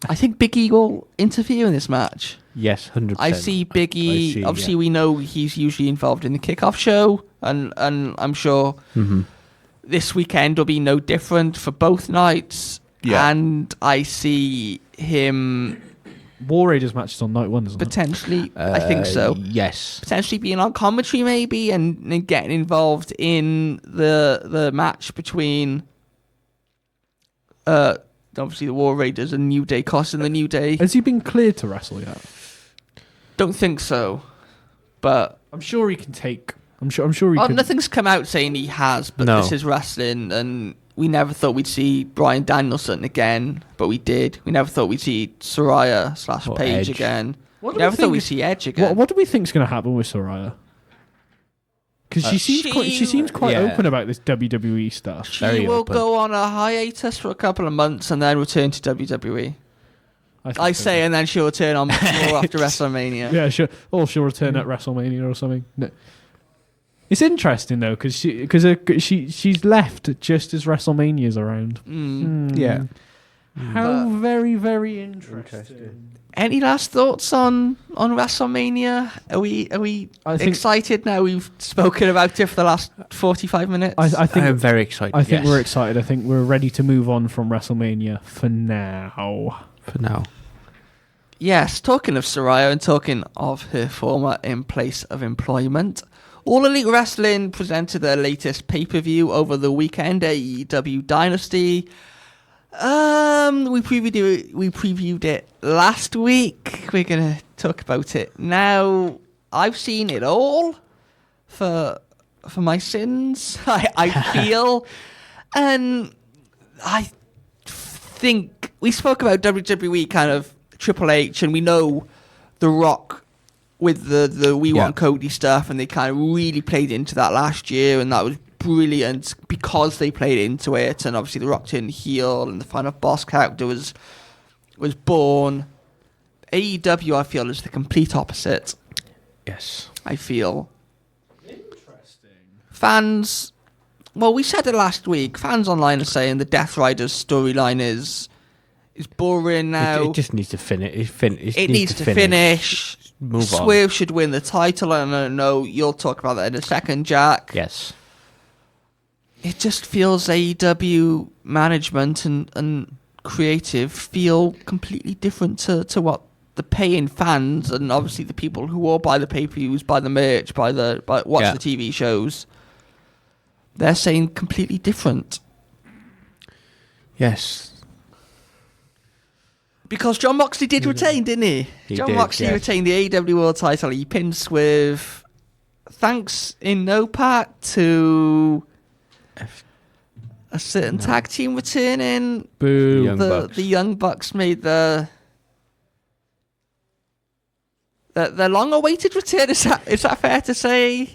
I think Big E will interfere in this match. Yes, 100%. I see Big E. Obviously, we know he's usually involved in the kickoff show, and I'm sure this weekend will be no different for both nights. Yeah. And I see him. War Raiders matches on night one, isn't potentially, I think so. Yes. Potentially being on commentary, maybe, and getting involved in the match between. Obviously, the War Raiders and New Day, costing the New Day. Has he been cleared to wrestle yet? Don't think so, but I'm sure he can take. I'm sure he can. Nothing's come out saying he has, but this is wrestling, and we never thought we'd see Bryan Danielson again, but we did. We never thought we'd see Saraya / Paige again. We never thought we'd see Edge again. What do we think's going to happen with Saraya? Because she seems quite open about this WWE stuff. She will go on a hiatus for a couple of months and then return to WWE. I say, and then she'll return on more after WrestleMania. Yeah, she'll return at WrestleMania or something. No. It's interesting though, because she's left just as WrestleMania's around. Yeah. How very, very interesting. Any last thoughts on WrestleMania? Are we excited now? We've spoken about it for the last 45 minutes. I think I'm very excited. I think we're excited. I think we're ready to move on from WrestleMania for now. Yes, talking of Saraya and talking of her former place of employment, All Elite Wrestling presented their latest pay-per-view over the weekend, AEW Dynasty. We previewed it last week. We're going to talk about it now. I've seen it all for my sins, I feel. And I think we spoke about WWE kind of Triple H, and we know The Rock with the We Want Cody stuff, and they kind of really played into that last year, and that was brilliant because they played into it. And obviously The Rock turned heel, and the final boss character was born. AEW, I feel, is the complete opposite. Yes. I feel. Interesting. Fans, well, we said it last week. Fans online are saying the Death Riders storyline is boring now. It just needs to finish. It needs to finish. Move on. Swerve should win the title, and I know you'll talk about that in a second, Jack. Yes. It just feels AEW management and creative feel completely different to what the paying fans and obviously the people who all buy the pay-per-views, buy the merch, watch the TV shows. They're saying completely different. Yes. Because Jon Moxley did retain, didn't he? Jon Moxley retained the AEW World title. He pinned Swerve. Thanks in no part to a certain tag team returning. Boo. The Young Bucks made the long-awaited return. Is that fair to say?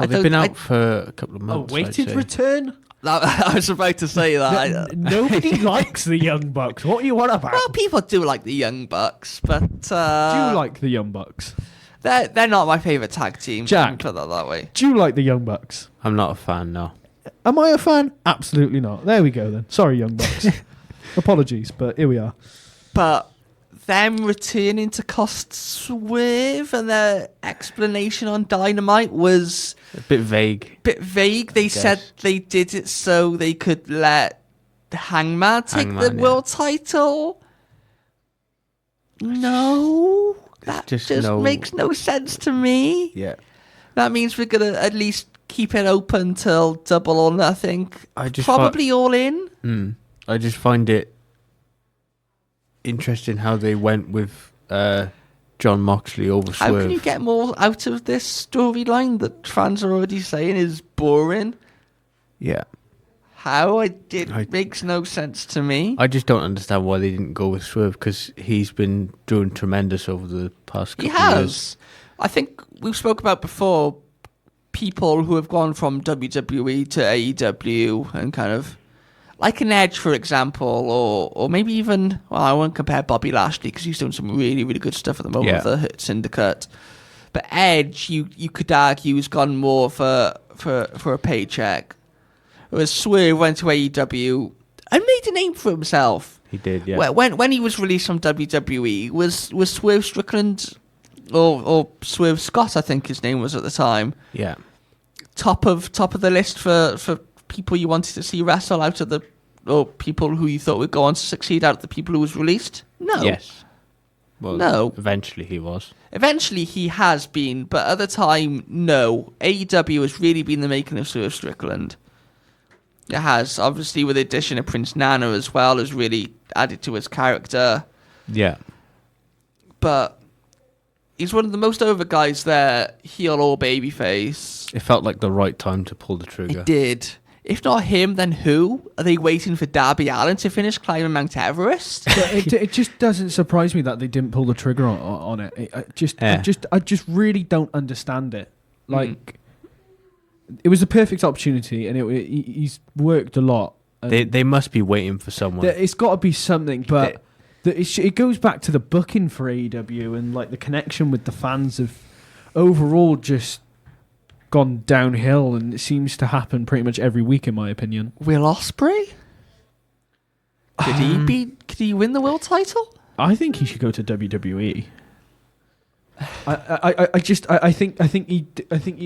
They've been out for a couple of months. Awaited return? I was about to say that. Nobody likes the Young Bucks. What are you on about? Well, people do like the Young Bucks, but do you like the Young Bucks? They're not my favourite tag team. Jack, put that way. Do you like the Young Bucks? I'm not a fan, no. Am I a fan? Absolutely not. There we go then. Sorry, Young Bucks. Apologies, but here we are. But them returning to cost Swerve, and their explanation on Dynamite was a bit vague. They said they did it so they could let Hangman take the world title. No, that just makes no sense to me. Yeah, that means we're gonna at least keep it open till Double or Nothing. Probably All In. I just find it interesting how they went with Jon Moxley over Swerve. How can you get more out of this storyline that fans are already saying is boring? Yeah. How? It makes no sense to me. I just don't understand why they didn't go with Swerve, because he's been doing tremendous over the past couple of years. I think we've spoke about before, people who have gone from WWE to AEW and kind of like an Edge, for example, or maybe even, well, I won't compare Bobby Lashley because he's doing some really, really good stuff at the moment with the Hurt Syndicate. But Edge, you could argue, has gone more for a paycheck. Whereas Swerve went to AEW and made a name for himself. He did, yeah. When he was released from WWE, was Swerve Strickland or Swerve Scott, I think his name was at the time. Yeah. Top of the list for people you wanted to see wrestle out of the, or people who you thought would go on to succeed out of the people who was released? No. Yes. Well, no. Eventually he was. Eventually he has been, but at the time, no. AEW has really been the making of Swerve Strickland. It has, obviously, with the addition of Prince Nana as well, has really added to his character. Yeah. But he's one of the most over guys there, heel or babyface. It felt like the right time to pull the trigger. It did. If not him, then who? Are they waiting for Darby Allin to finish climbing Mount Everest? It just doesn't surprise me that they didn't pull the trigger on it. I just really don't understand it. Like, it was a perfect opportunity, and he's worked a lot. They must be waiting for someone. It's got to be something, but it goes back to the booking for AEW and like the connection with the fans have overall just gone downhill, and it seems to happen pretty much every week, in my opinion. Will Ospreay? Could he win the world title? I think he should go to WWE. I think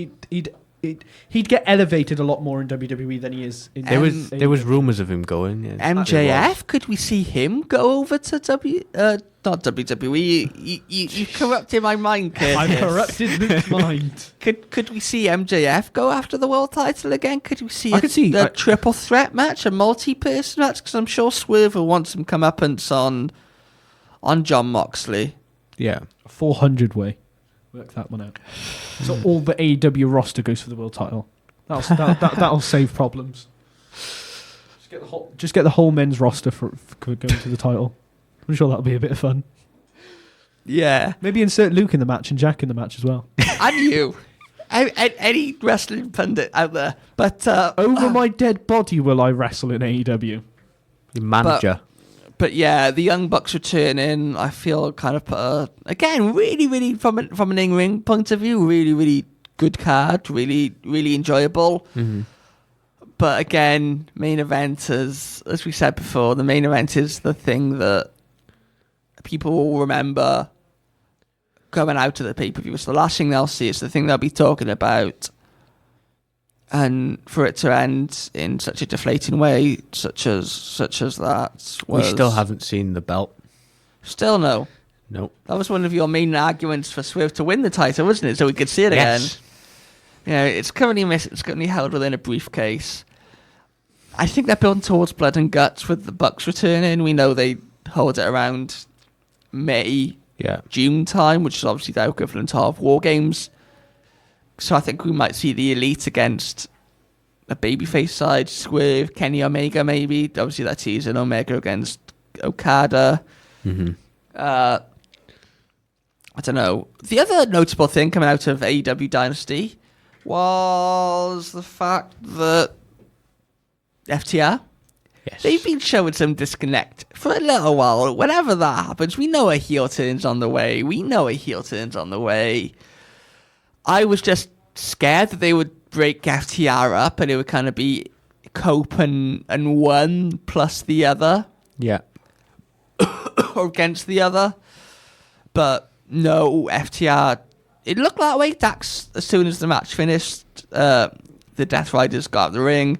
he'd get elevated a lot more in WWE than he is in there was rumours of him going. Yeah. MJF, could we see him go over to not WWE? You corrupted my mind, Curtis. I've corrupted Luke's mind. Could we see MJF go after the world title again? Could we see a triple threat match, a multi-person match? Because I'm sure Swerve will want some comeuppance on Jon Moxley. Yeah. 400 way. Work that one out. So all the AEW roster goes for the world title. That'll save problems. Just get the whole men's roster for going to the title. I'm sure that'll be a bit of fun. Yeah. Maybe insert Luke in the match and Jack in the match as well. And you. Any wrestling pundit out there. But over my dead body will I wrestle in AEW. Manager. But yeah, the Young Bucks returning, I feel kind of again, really, really from an in-ring point of view, really, really good card, really, really enjoyable. Mm-hmm. But again, main event, as we said before, the main event is the thing that people will remember going out to the pay-per-view. It's the last thing they'll see. It's the thing they'll be talking about. And for it to end in such a deflating way, such as that, we still haven't seen the belt. Still no. Nope. That was one of your main arguments for Swerve to win the title, wasn't it? So we could see it again. You know, it's currently held within a briefcase. I think they're building towards Blood and Guts with the Bucks returning. We know they hold it around May, June time, which is obviously the equivalent of War Games. So I think we might see the Elite against a babyface side, Swerve, Kenny Omega maybe. Obviously that teasing Omega against Okada. Mm-hmm. I don't know. The other notable thing coming out of AEW Dynasty was the fact that FTR, they've been showing some disconnect for a little while. Whenever that happens, we know a heel turn's on the way. I was just scared that they would break FTR up and it would kind of be Cope and one plus the other. Yeah. Or against the other. But no, FTR, it looked that way. Dax, as soon as the match finished, the Death Riders got out of the ring.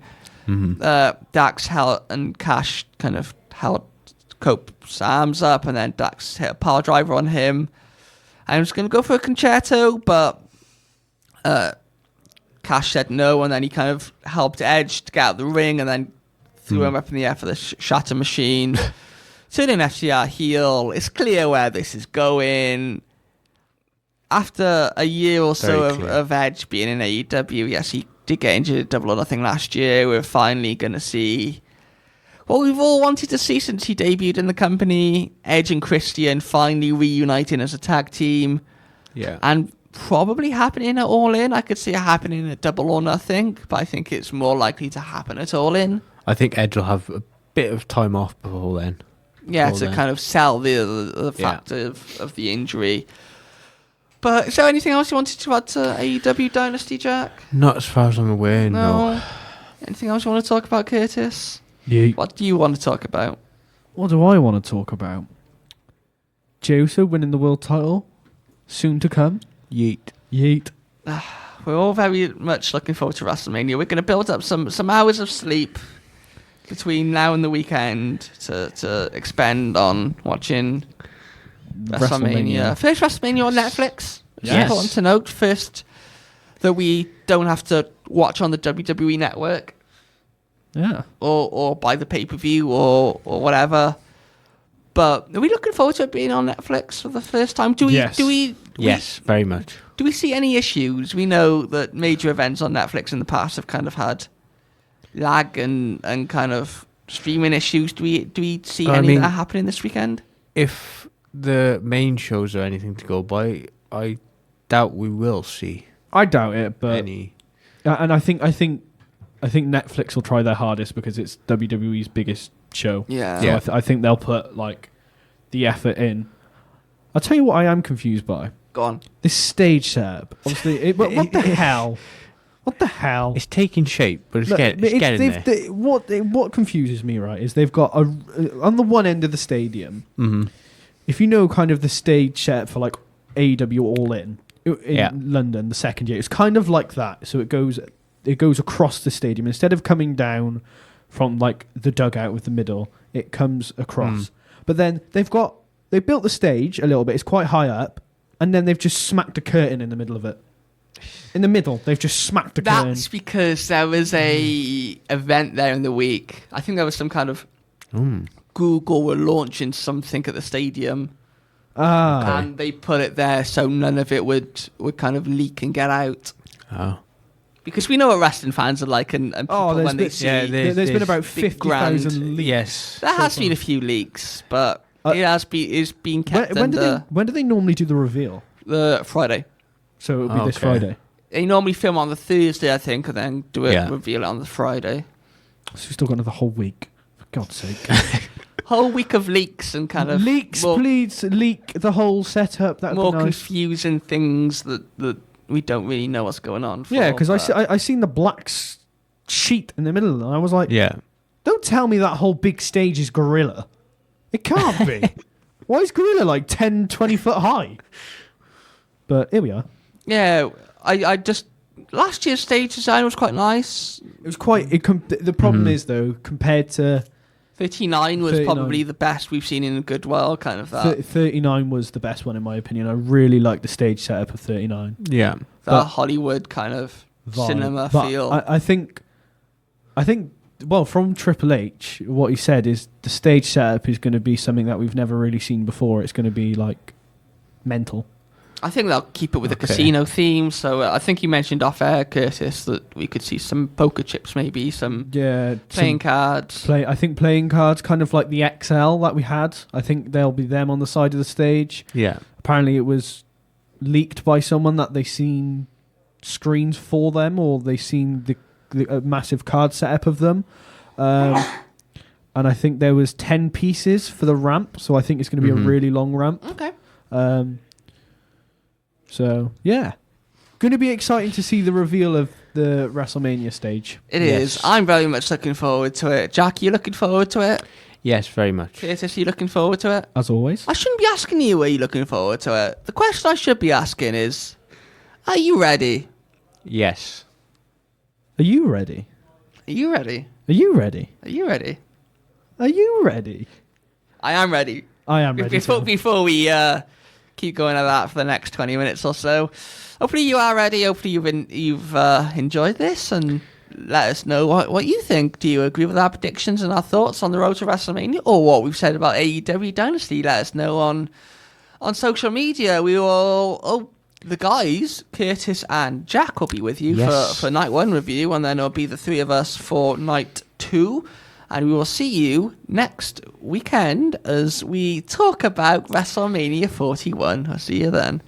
Mm-hmm. Dax and Cash kind of held Cope's arms up, and then Dax hit a power driver on him. I was going to go for a concerto, but Cash said no, and then he kind of helped Edge to get out of the ring, and then threw him up in the air for the shatter machine. Turning FTR heel, it's clear where this is going. After a year or so of Edge being in AEW, yes, he did get injured at Double or Nothing last year. We're finally going to see what we've all wanted to see since he debuted in the company. Edge and Christian finally reuniting as a tag team. Yeah. And probably happening at All In. I could see it happening at Double or Nothing, but I think it's more likely to happen at All In. I think Edge will have a bit of time off before then. Yeah, to kind of sell the fact of the injury. But is there anything else you wanted to add to AEW Dynasty, Jack? Not as far as I'm aware, no. Anything else you want to talk about, Curtis? Yeet. What do you want to talk about? What do I want to talk about? Jey Uso winning the world title. Soon to come. Yeet. Yeet. We're all very much looking forward to WrestleMania. We're going to build up some hours of sleep between now and the weekend to expend on watching WrestleMania. First WrestleMania on Netflix. It's important to note. First that we don't have to watch on the WWE network. Yeah. Or buy the pay-per-view or whatever. But are we looking forward to it being on Netflix for the first time? Yes, very much. Do we see any issues? We know that major events on Netflix in the past have kind of had lag and kind of streaming issues. Do we see any of that happening this weekend? If the main shows are anything to go by, I doubt we will see. I doubt it, but any. And I think Netflix will try their hardest because it's WWE's biggest show. Yeah. So I think they'll put like the effort in. I'll tell you what I am confused by. Go on. This stage setup. Obviously, what the hell? What the hell? It's taking shape, but it's getting there. What confuses me, right, is they've got on the one end of the stadium. Mm-hmm. If you know kind of the stage set for like AEW All In London, the second year, it's kind of like that. So it goes across the stadium instead of coming down from like the dugout with the middle. It comes across. But then they built the stage a little bit. It's quite high up, and then they've just smacked a curtain in the middle of it. In the middle, they've just smacked a curtain. That's because there was a event there in the week. I think there was some kind of Google were launching something at the stadium. And they put it there so none of it would kind of leak and get out. Oh. Because we know what wrestling fans are like, and people when they see... there's been about 50,000 leaks. Yes. There has been a few leaks, but it's been kept when do they normally do the reveal? The Friday. So it'll be this Friday. They normally film on the Thursday, I think, and then reveal it on the Friday. So we've still got another whole week. For God's sake. Whole week of leaks and kind of... Leaks, please, leak the whole setup. That'd more be nice. Confusing things that we don't really know what's going on. Yeah, because I seen the black sheet in the middle, and I was like, don't tell me that whole big stage is Gorilla. It can't be. Why is Gorilla like 10, 20 foot high? But here we are. Yeah, I just... Last year's stage design was quite nice. It was quite... the problem is, though, compared to... 39 was probably the best we've seen in a good while, kind of that. 39 was the best one, in my opinion. I really liked the stage setup of 39. Yeah. That Hollywood kind of cinema feel. I think, well, from Triple H, what he said is the stage setup is going to be something that we've never really seen before. It's going to be, like, mental. I think they'll keep it with a casino theme. So I think you mentioned off air, Curtis, that we could see some poker chips, maybe some playing cards. I think playing cards, kind of like the XL that we had. I think they'll be them on the side of the stage. Yeah. Apparently, it was leaked by someone that they seen screens for them, or they seen the massive card setup of them. And I think there was 10 pieces for the ramp, so I think it's going to be a really long ramp. Okay. So, yeah. Going to be exciting to see the reveal of the WrestleMania stage. It is. I'm very much looking forward to it. Jack, you looking forward to it? Yes, very much. Curtis, you looking forward to it? As always. I shouldn't be asking you, are you looking forward to it? The question I should be asking is, are you ready? Yes. Are you ready? Are you ready? Are you ready? Are you ready? Are you ready? I am ready. I am ready. Before we... keep going at that for the next 20 minutes or so. Hopefully you are ready. Hopefully you've enjoyed this, and let us know what you think. Do you agree with our predictions and our thoughts on the road to WrestleMania, or what we've said about AEW Dynasty? Let us know on social media. We will... the guys, Curtis and Jack, will be with you for night one review, and then it'll be the three of us for night two. And we will see you next weekend as we talk about WrestleMania 41. I'll see you then.